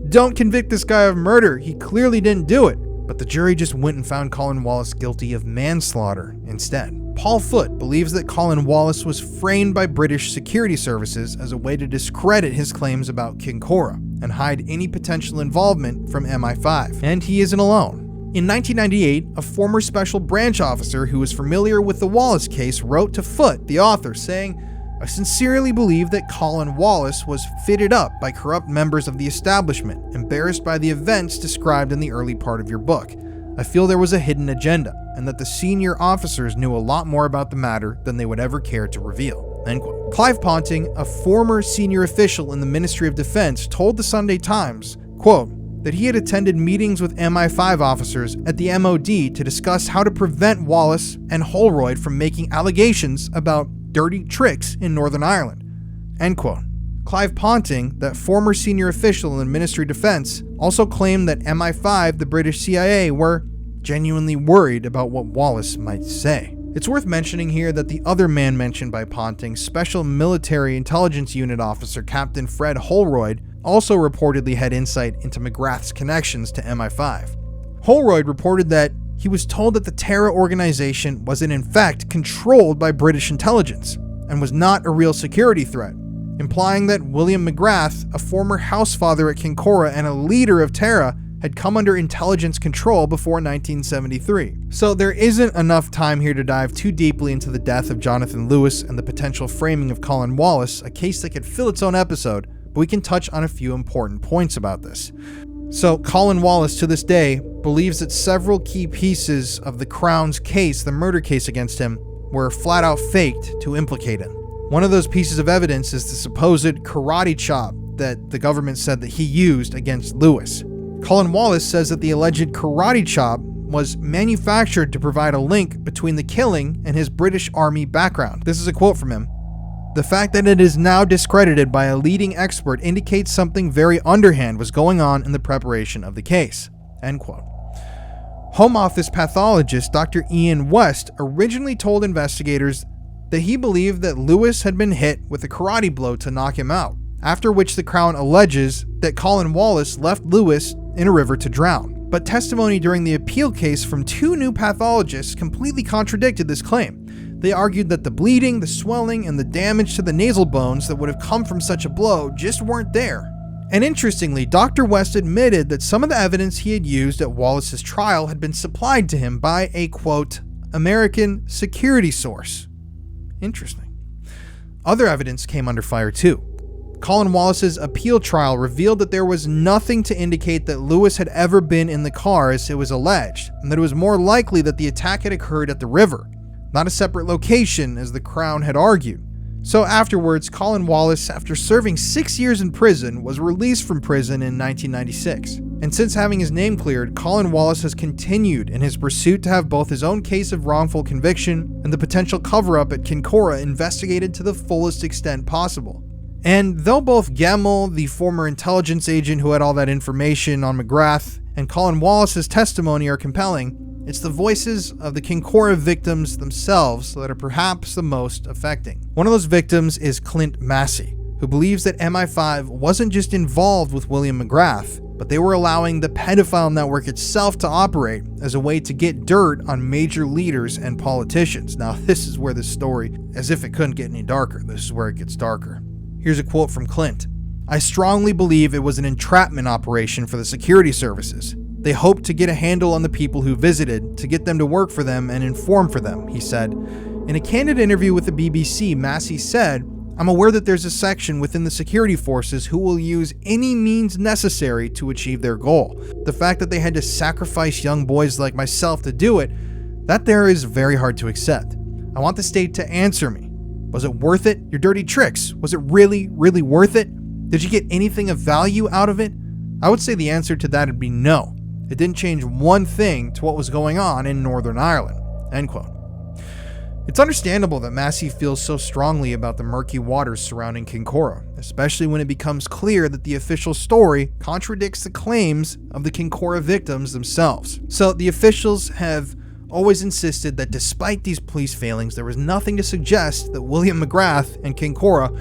don't convict this guy of murder, he clearly didn't do it. But the jury just went and found Colin Wallace guilty of manslaughter instead. Paul Foote believes that Colin Wallace was framed by British security services as a way to discredit his claims about Kincora and hide any potential involvement from MI5. And he isn't alone. In 1998, a former special branch officer who was familiar with the Wallace case wrote to Foote, the author, saying, "I sincerely believe that Colin Wallace was fitted up by corrupt members of the establishment, embarrassed by the events described in the early part of your book. I feel there was a hidden agenda, and that the senior officers knew a lot more about the matter than they would ever care to reveal." End quote. Clive Ponting, a former senior official in the Ministry of Defense, told the Sunday Times, quote, that he had attended meetings with MI5 officers at the MOD to discuss how to prevent Wallace and Holroyd from making allegations about dirty tricks in Northern Ireland. End quote. Clive Ponting, that former senior official in the Ministry of Defense, also claimed that MI5, the British CIA, were genuinely worried about what Wallace might say. It's worth mentioning here that the other man mentioned by Ponting, Special Military Intelligence Unit Officer Captain Fred Holroyd, also reportedly had insight into McGrath's connections to MI5. Holroyd reported that he was told that the terror organization was in fact controlled by British intelligence and was not a real security threat, implying that William McGrath, a former housefather at Kincora and a leader of terror, had come under intelligence control before 1973. So there isn't enough time here to dive too deeply into the death of Jonathan Lewis and the potential framing of Colin Wallace, a case that could fill its own episode, but we can touch on a few important points about this. So Colin Wallace, to this day, believes that several key pieces of the Crown's case, the murder case against him, were flat out faked to implicate him. One of those pieces of evidence is the supposed karate chop that the government said that he used against Lewis. Colin Wallace says that the alleged karate chop was manufactured to provide a link between the killing and his British Army background. This is a quote from him. "The fact that it is now discredited by a leading expert indicates something very underhand was going on in the preparation of the case." End quote. Home Office pathologist Dr. Ian West originally told investigators that he believed that Lewis had been hit with a karate blow to knock him out, after which the Crown alleges that Colin Wallace left Lewis in a river to drown. But testimony during the appeal case from two new pathologists completely contradicted this claim. They argued that the bleeding, the swelling, and the damage to the nasal bones that would have come from such a blow just weren't there. And interestingly, Dr. West admitted that some of the evidence he had used at Wallace's trial had been supplied to him by a, quote, American security source. Interesting. Other evidence came under fire too. Colin Wallace's appeal trial revealed that there was nothing to indicate that Lewis had ever been in the car as it was alleged, and that it was more likely that the attack had occurred at the river, not a separate location as the Crown had argued. So afterwards, Colin Wallace, after serving 6 years in prison, was released from prison in 1996. And since having his name cleared, Colin Wallace has continued in his pursuit to have both his own case of wrongful conviction and the potential cover-up at Kincora investigated to the fullest extent possible. And though both Gemmell, the former intelligence agent who had all that information on McGrath, and Colin Wallace's testimony are compelling, it's the voices of the Kincora victims themselves that are perhaps the most affecting. One of those victims is Clint Massey, who believes that MI5 wasn't just involved with William McGrath, but they were allowing the pedophile network itself to operate as a way to get dirt on major leaders and politicians. Now, this is where this story, as if it couldn't get any darker, this is where it gets darker. Here's a quote from Clint. "I strongly believe it was an entrapment operation for the security services. They hoped to get a handle on the people who visited, to get them to work for them and inform for them," he said. In a candid interview with the BBC, Massey said, "I'm aware that there's a section within the security forces who will use any means necessary to achieve their goal. The fact that they had to sacrifice young boys like myself to do it, that there is very hard to accept. I want the state to answer me. Was it worth it? Your dirty tricks. Was it really, really worth it? Did you get anything of value out of it?" I would say the answer to that would be no. It didn't change one thing to what was going on in Northern Ireland. End quote. It's understandable that Massey feels so strongly about the murky waters surrounding Kincora, especially when it becomes clear that the official story contradicts the claims of the Kincora victims themselves. So the officials have always insisted that despite these police failings, there was nothing to suggest that William McGrath and Kincora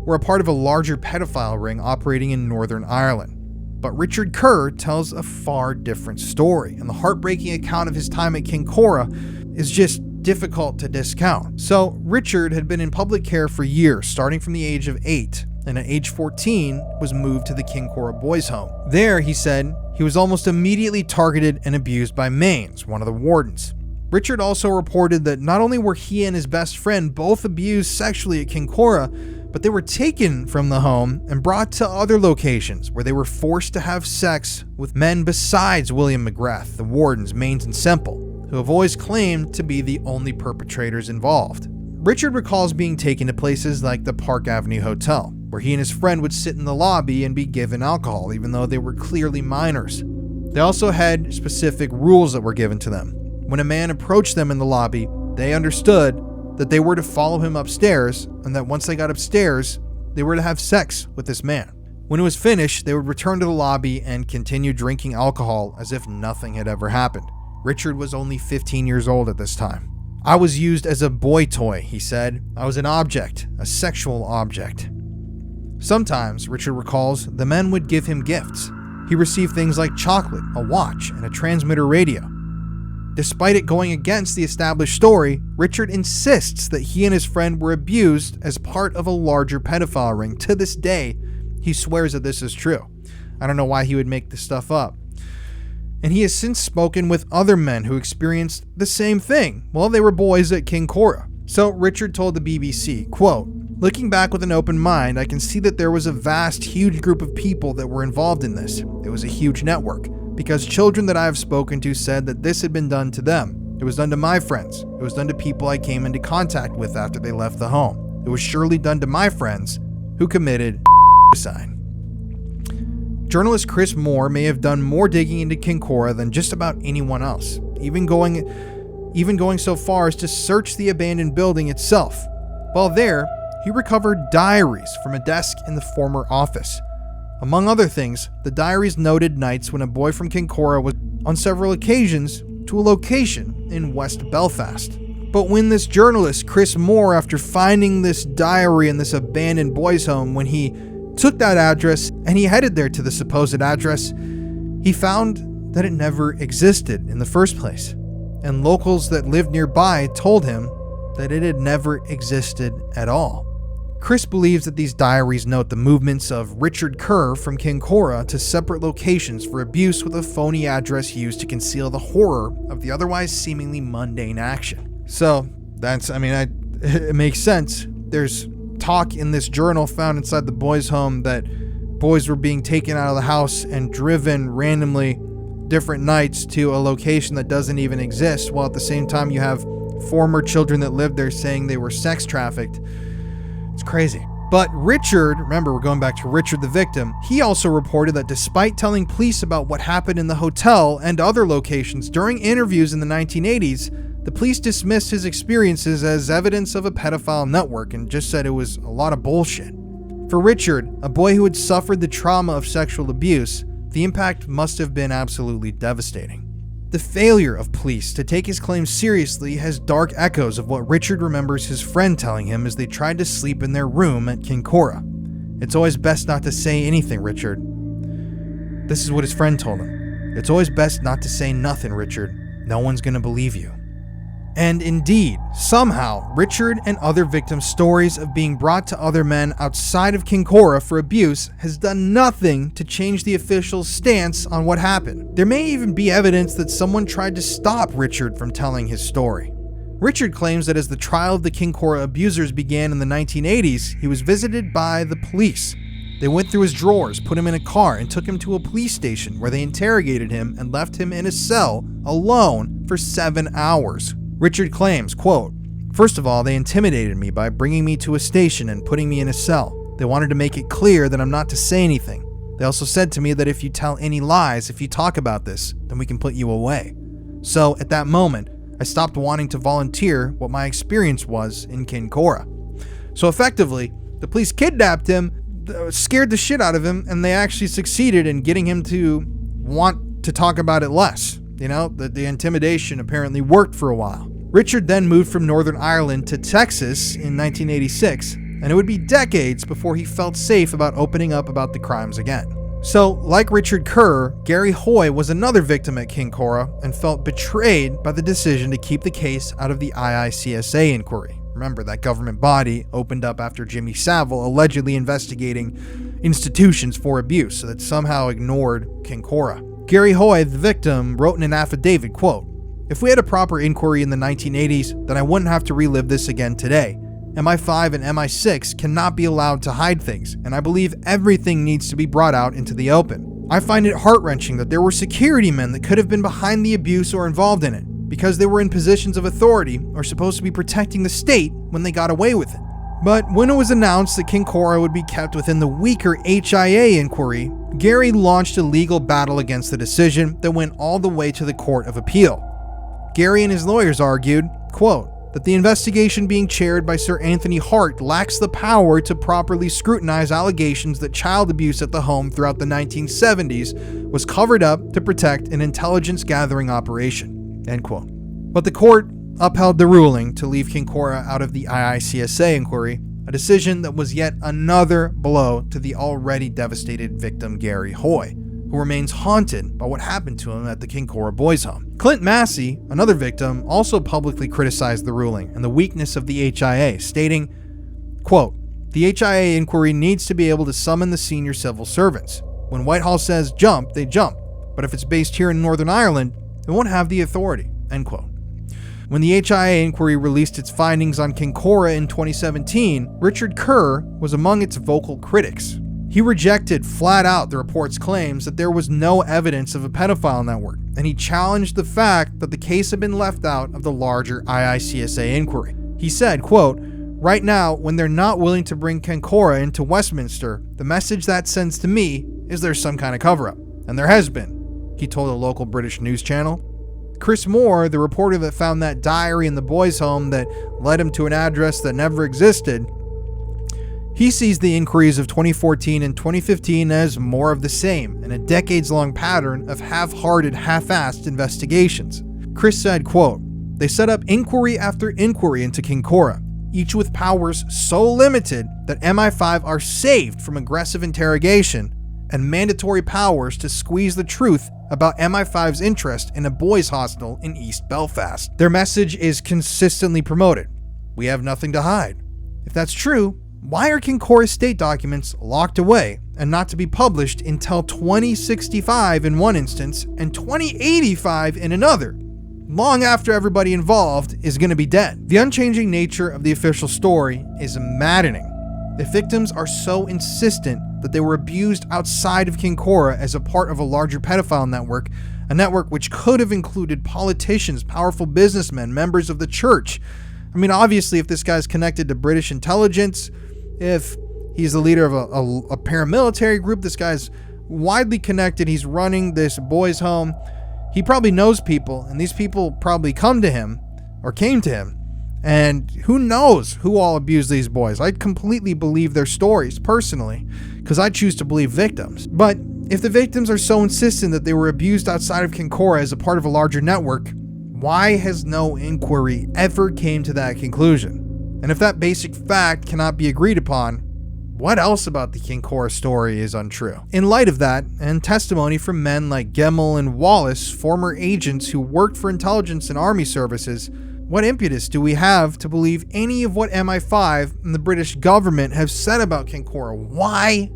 were a part of a larger pedophile ring operating in Northern Ireland. But Richard Kerr tells a far different story, and the heartbreaking account of his time at Kincora is just difficult to discount. So Richard had been in public care for years, starting from the age of 8, and at age 14 was moved to the Kincora Boys Home. There, he said, he was almost immediately targeted and abused by Maines, one of the wardens. Richard also reported that not only were he and his best friend both abused sexually at Kincora, but they were taken from the home and brought to other locations where they were forced to have sex with men besides William McGrath, the wardens, Maines and Semple, who have always claimed to be the only perpetrators involved. Richard recalls being taken to places like the Park Avenue Hotel, where he and his friend would sit in the lobby and be given alcohol, even though they were clearly minors. They also had specific rules that were given to them. When a man approached them in the lobby, they understood that they were to follow him upstairs, and that once they got upstairs, they were to have sex with this man. When it was finished, they would return to the lobby and continue drinking alcohol as if nothing had ever happened. Richard was only 15 years old at this time. "I was used as a boy toy," he said. "I was an object, a sexual object." Sometimes, Richard recalls, the men would give him gifts. He received things like chocolate, a watch, and a transmitter radio. Despite it going against the established story, Richard insists that he and his friend were abused as part of a larger pedophile ring. To this day, he swears that this is true. I don't know why he would make this stuff up. And he has since spoken with other men who experienced the same thing while they were boys at Kincora. So Richard told the BBC, quote, "Looking back with an open mind, I can see that there was a vast, huge group of people that were involved in this. It was a huge network. Because children that I have spoken to said that this had been done to them. It was done to my friends. It was done to people I came into contact with after they left the home. It was surely done to my friends who committed suicide." Journalist Chris Moore may have done more digging into Kincora than just about anyone else, even going so far as to search the abandoned building itself. While there, he recovered diaries from a desk in the former office. Among other things, the diaries noted nights when a boy from Kincora was on several occasions to a location in West Belfast. But when this journalist, Chris Moore, after finding this diary in this abandoned boys' home, when he took that address and he headed there to the supposed address, he found that it never existed in the first place. And locals that lived nearby told him that it had never existed at all. Chris believes that these diaries note the movements of Richard Kerr from Kincora to separate locations for abuse with a phony address used to conceal the horror of the otherwise seemingly mundane action. So, it makes sense. There's talk in this journal found inside the boys' home that boys were being taken out of the house and driven randomly different nights to a location that doesn't even exist, while at the same time you have former children that lived there saying they were sex trafficked. It's crazy. But Richard, remember we're going back to Richard the victim, he also reported that despite telling police about what happened in the hotel and other locations during interviews in the 1980s, the police dismissed his experiences as evidence of a pedophile network and just said it was a lot of bullshit. For Richard, a boy who had suffered the trauma of sexual abuse, the impact must have been absolutely devastating. The failure of police to take his claims seriously has dark echoes of what Richard remembers his friend telling him as they tried to sleep in their room at Kincora. "It's always best not to say anything, Richard." This is what his friend told him. "It's always best not to say nothing, Richard. No one's gonna believe you." And indeed, somehow, Richard and other victims' stories of being brought to other men outside of Kincora for abuse has done nothing to change the official stance on what happened. There may even be evidence that someone tried to stop Richard from telling his story. Richard claims that as the trial of the Kincora abusers began in the 1980s, he was visited by the police. They went through his drawers, put him in a car, and took him to a police station where they interrogated him and left him in a cell alone for 7 hours. Richard claims, quote, "First of all, they intimidated me by bringing me to a station and putting me in a cell. They wanted to make it clear that I'm not to say anything. They also said to me that if you tell any lies, if you talk about this, then we can put you away. So at that moment, I stopped wanting to volunteer what my experience was in Kincora." So effectively, the police kidnapped him, scared the shit out of him, and they actually succeeded in getting him to want to talk about it less. The intimidation apparently worked for a while. Richard then moved from Northern Ireland to Texas in 1986, and it would be decades before he felt safe about opening up about the crimes again. So, like Richard Kerr, Gary Hoy was another victim at Kincora and felt betrayed by the decision to keep the case out of the IICSA inquiry. Remember, that government body opened up after Jimmy Savile allegedly investigating institutions for abuse, so that somehow ignored Kincora. Gary Hoy, the victim, wrote in an affidavit, quote, "If we had a proper inquiry in the 1980s, then I wouldn't have to relive this again today. MI5 and MI6 cannot be allowed to hide things, and I believe everything needs to be brought out into the open. I find it heart-wrenching that there were security men that could have been behind the abuse or involved in it, because they were in positions of authority or supposed to be protecting the state when they got away with it. But when it was announced that Kincora would be kept within the weaker HIA inquiry, Gary launched a legal battle against the decision that went all the way to the Court of Appeal. Gary and his lawyers argued, quote, that the investigation being chaired by Sir Anthony Hart lacks the power to properly scrutinize allegations that child abuse at the home throughout the 1970s was covered up to protect an intelligence gathering operation, end quote. But the court upheld the ruling to leave Kincora out of the IICSA inquiry, a decision that was yet another blow to the already devastated victim Gary Hoy, who remains haunted by what happened to him at the Kincora Boys Home. Clint Massey, another victim, also publicly criticized the ruling and the weakness of the HIA, stating, quote, "The HIA inquiry needs to be able to summon the senior civil servants. When Whitehall says jump, they jump. But if it's based here in Northern Ireland, it won't have the authority," end quote. When the HIA inquiry released its findings on Kincora in 2017, Richard Kerr was among its vocal critics. He rejected flat out the report's claims that there was no evidence of a pedophile network, and he challenged the fact that the case had been left out of the larger IICSA inquiry. He said, quote, "Right now, when they're not willing to bring Kincora into Westminster, the message that sends to me is there's some kind of cover-up, and there has been," he told a local British news channel. Chris Moore, the reporter that found that diary in the boys' home that led him to an address that never existed, he sees the inquiries of 2014 and 2015 as more of the same and a decades-long pattern of half-hearted, half-assed investigations. Chris said, quote, "They set up inquiry after inquiry into Kincora, each with powers so limited that MI5 are saved from aggressive interrogation and mandatory powers to squeeze the truth about MI5's interest in a boys' hostel in East Belfast. Their message is consistently promoted. we have nothing to hide. If that's true, why are Kincora state documents locked away and not to be published until 2065 in one instance and 2085 in another, long after everybody involved is going to be dead? The unchanging nature of the official story is maddening. The victims are so insistent that they were abused outside of Kincora as a part of a larger pedophile network, a network which could have included politicians, powerful businessmen, members of the church. I mean, obviously, if this guy's connected to British intelligence, if he's the leader of a paramilitary group, this guy's widely connected, he's running this boys' home, he probably knows people, and these people probably come to him, or came to him, and who knows who all abused these boys. I completely believe their stories, personally, because I choose to believe victims. But if the victims are so insistent that they were abused outside of Kincora as a part of a larger network, why has no inquiry ever came to that conclusion? And if that basic fact cannot be agreed upon, what else about the Kincora story is untrue? In light of that, and testimony from men like Gemmell and Wallace, former agents who worked for intelligence and army services, what impetus do we have to believe any of what MI5 and the British government have said about Kincora? Why?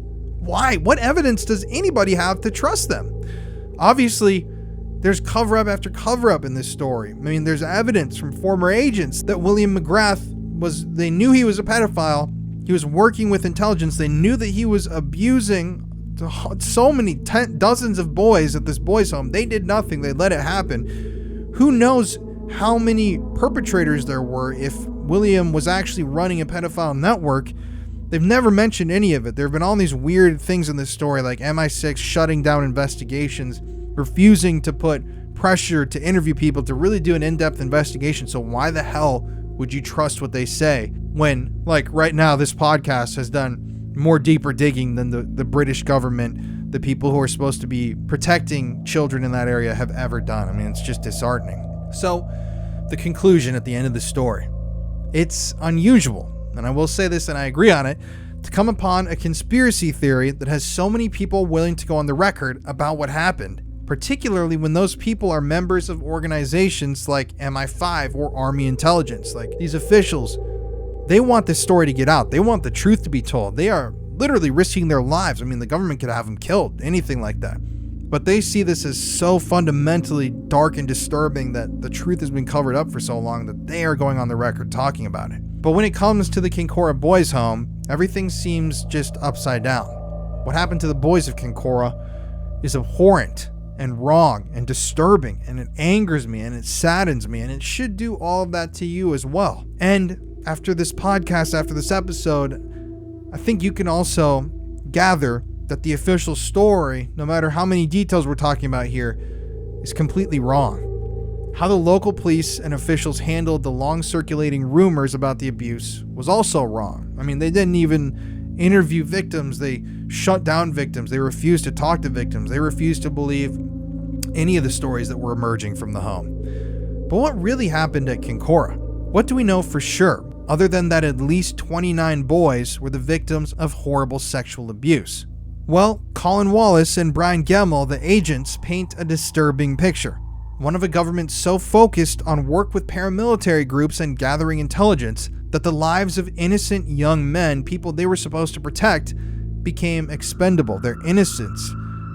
What evidence does anybody have to trust them? Obviously, there's cover-up after cover-up in this story. I mean, there's evidence from former agents that William McGrath they knew he was a pedophile. He was working with intelligence. They knew that he was abusing so many dozens of boys at this boys' home. They did nothing. They let it happen. Who knows how many perpetrators there were if William was actually running a pedophile network? They've never mentioned any of it. There have been all these weird things in this story, like MI6 shutting down investigations, refusing to put pressure to interview people to really do an in-depth investigation. So why the hell would you trust what they say when, like right now, this podcast has done more deeper digging than the British government, the people who are supposed to be protecting children in that area, have ever done? I mean, it's just disheartening. So the conclusion at the end of the story, it's unusual, and I will say this and I agree on it, to come upon a conspiracy theory that has so many people willing to go on the record about what happened, particularly when those people are members of organizations like MI5 or Army Intelligence. Like, these officials, they want this story to get out. They want the truth to be told. They are literally risking their lives. I mean, the government could have them killed, anything like that. But they see this as so fundamentally dark and disturbing that the truth has been covered up for so long that they are going on the record talking about it. But when it comes to the Kincora Boys Home, everything seems just upside down. What happened to the boys of Kincora is abhorrent and wrong and disturbing, and it angers me and it saddens me, and it should do all of that to you as well. And after this podcast, after this episode, I think you can also gather that the official story, no matter how many details we're talking about here, is completely wrong. How the local police and officials handled the long circulating rumors about the abuse was also wrong. I mean, they didn't even interview victims. They shut down victims. They refused to talk to victims. They refused to believe any of the stories that were emerging from the home. But what really happened at Kincora? What do we know for sure, other than that at least 29 boys were the victims of horrible sexual abuse? Well, Colin Wallace and Brian Gemmell, the agents, paint a disturbing picture. One of a government so focused on work with paramilitary groups and gathering intelligence that the lives of innocent young men, people they were supposed to protect, became expendable. Their innocence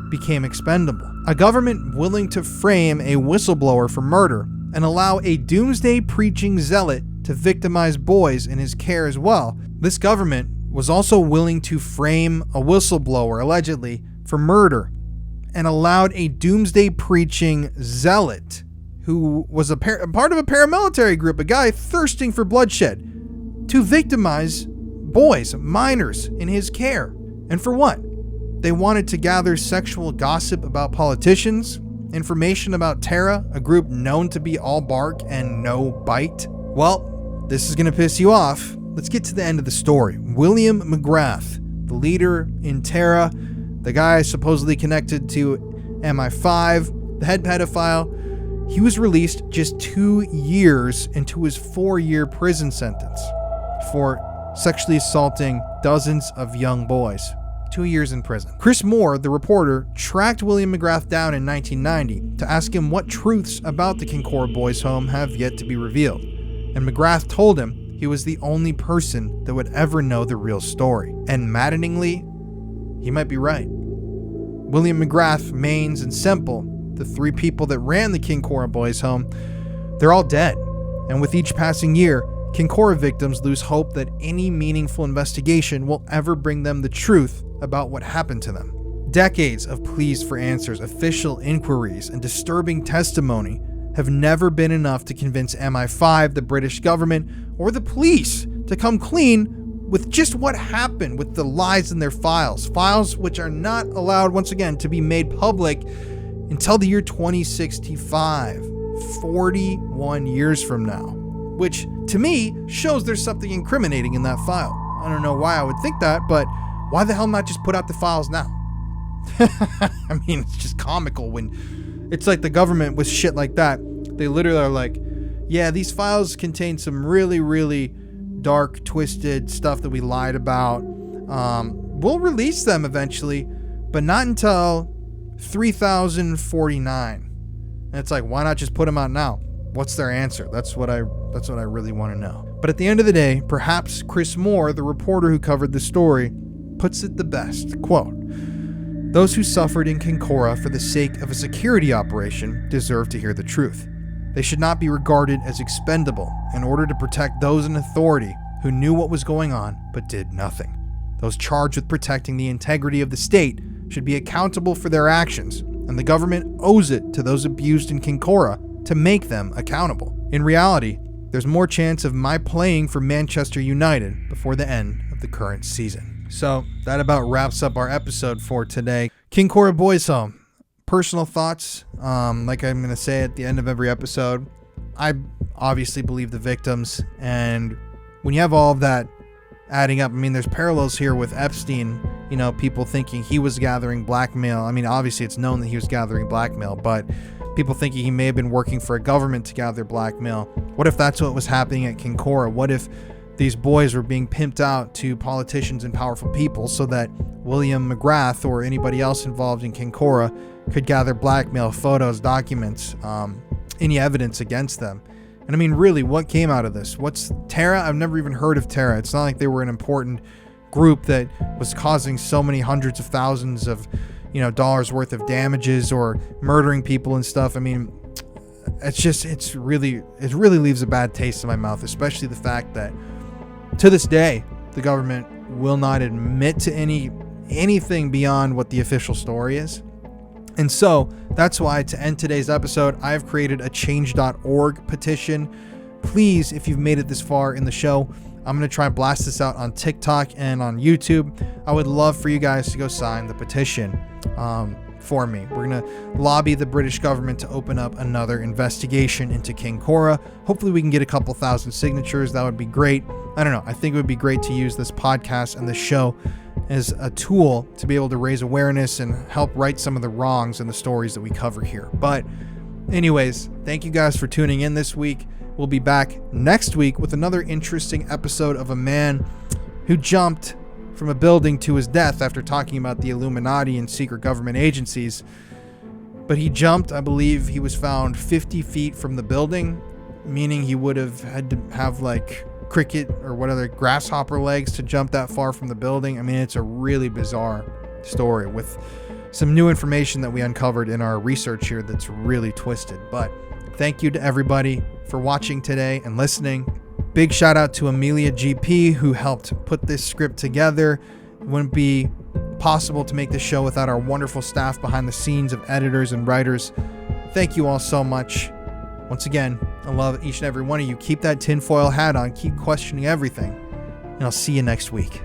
became expendable. A government willing to frame a whistleblower for murder and allow a doomsday preaching zealot to victimize boys in his care as well. This government was also willing to frame a whistleblower, allegedly, for murder, and allowed a doomsday preaching zealot who was a part of a paramilitary group, a guy thirsting for bloodshed, to victimize boys, minors, in his care. And for what? They wanted to gather sexual gossip about politicians, information about Tara, a group known to be all bark and no bite. Well, this is going to piss you off. Let's get to the end of the story. William McGrath, the leader in Tara, the guy supposedly connected to MI5, the head pedophile, he was released just 2 years into his 4-year prison sentence for sexually assaulting dozens of young boys. 2 years in prison. Chris Moore, the reporter, tracked William McGrath down in 1990 to ask him what truths about the Kincora Boys Home have yet to be revealed. And McGrath told him he was the only person that would ever know the real story. And maddeningly, he might be right. William McGrath, Maines, and Semple, the three people that ran the Kincora Boys Home, they're all dead. And with each passing year, Kincora victims lose hope that any meaningful investigation will ever bring them the truth about what happened to them. Decades of pleas for answers, official inquiries, and disturbing testimony have never been enough to convince MI5, the British government, or the police to come clean with just what happened with the lies in their files. Files which are not allowed, once again, to be made public until the year 2065, 41 years from now. Which, to me, shows there's something incriminating in that file. I don't know why I would think that, but why the hell not just put out the files now? I mean, it's just comical when it's like the government with shit like that. They literally are like, yeah, these files contain some really, really dark, twisted stuff that we lied about. We'll release them eventually, but not until 3049. And it's like, why not just put them out now? What's their answer? That's what I really want to know. But at the end of the day, perhaps Chris Moore, the reporter who covered the story, puts it the best. Quote, "Those who suffered in Kincora for the sake of a security operation deserve to hear the truth. They should not be regarded as expendable in order to protect those in authority who knew what was going on but did nothing. Those charged with protecting the integrity of the state should be accountable for their actions, and the government owes it to those abused in Kincora to make them accountable. In reality, there's more chance of my playing for Manchester United before the end of the current season." So that about wraps up our episode for today. Kincora Boys Home. Personal thoughts, like I'm going to say at the end of every episode, I obviously believe the victims, and when you have all of that adding up, I mean, there's parallels here with Epstein, people thinking he was gathering blackmail. I mean, obviously it's known that he was gathering blackmail, but people thinking he may have been working for a government to gather blackmail. What if that's what was happening at Kincora? What if these boys were being pimped out to politicians and powerful people so that William McGrath or anybody else involved in Kincora could gather blackmail, photos, documents, any evidence against them? And I mean, really, what came out of this? What's Tara? I've never even heard of Tara. It's not like they were an important group that was causing so many hundreds of thousands of, dollars worth of damages or murdering people and stuff. I mean, it really leaves a bad taste in my mouth, especially the fact that to this day, the government will not admit to anything beyond what the official story is. And so that's why, to end today's episode, I've created a change.org petition. Please, if you've made it this far in the show, I'm going to try and blast this out on TikTok and on YouTube. I would love for you guys to go sign the petition for me. We're going to lobby the British government to open up another investigation into Kincora. Hopefully we can get a couple thousand signatures. That would be great. I don't know. I think it would be great to use this podcast and this show as a tool to be able to raise awareness and help right some of the wrongs in the stories that we cover here. But anyways, thank you guys for tuning in this week. We'll be back next week with another interesting episode of a man who jumped from a building to his death after talking about the Illuminati and secret government agencies. But he jumped, I believe he was found 50 feet from the building, meaning he would have had to have like cricket or what other grasshopper legs to jump that far from the building. I mean, it's a really bizarre story with some new information that we uncovered in our research here that's really twisted. But thank you to everybody for watching today and listening. Big shout out to Amelia GP, who helped put this script together. It wouldn't be possible to make this show without our wonderful staff behind the scenes of editors and writers. Thank you all so much. Once again, I love each and every one of you. Keep that tinfoil hat on. Keep questioning everything. And I'll see you next week.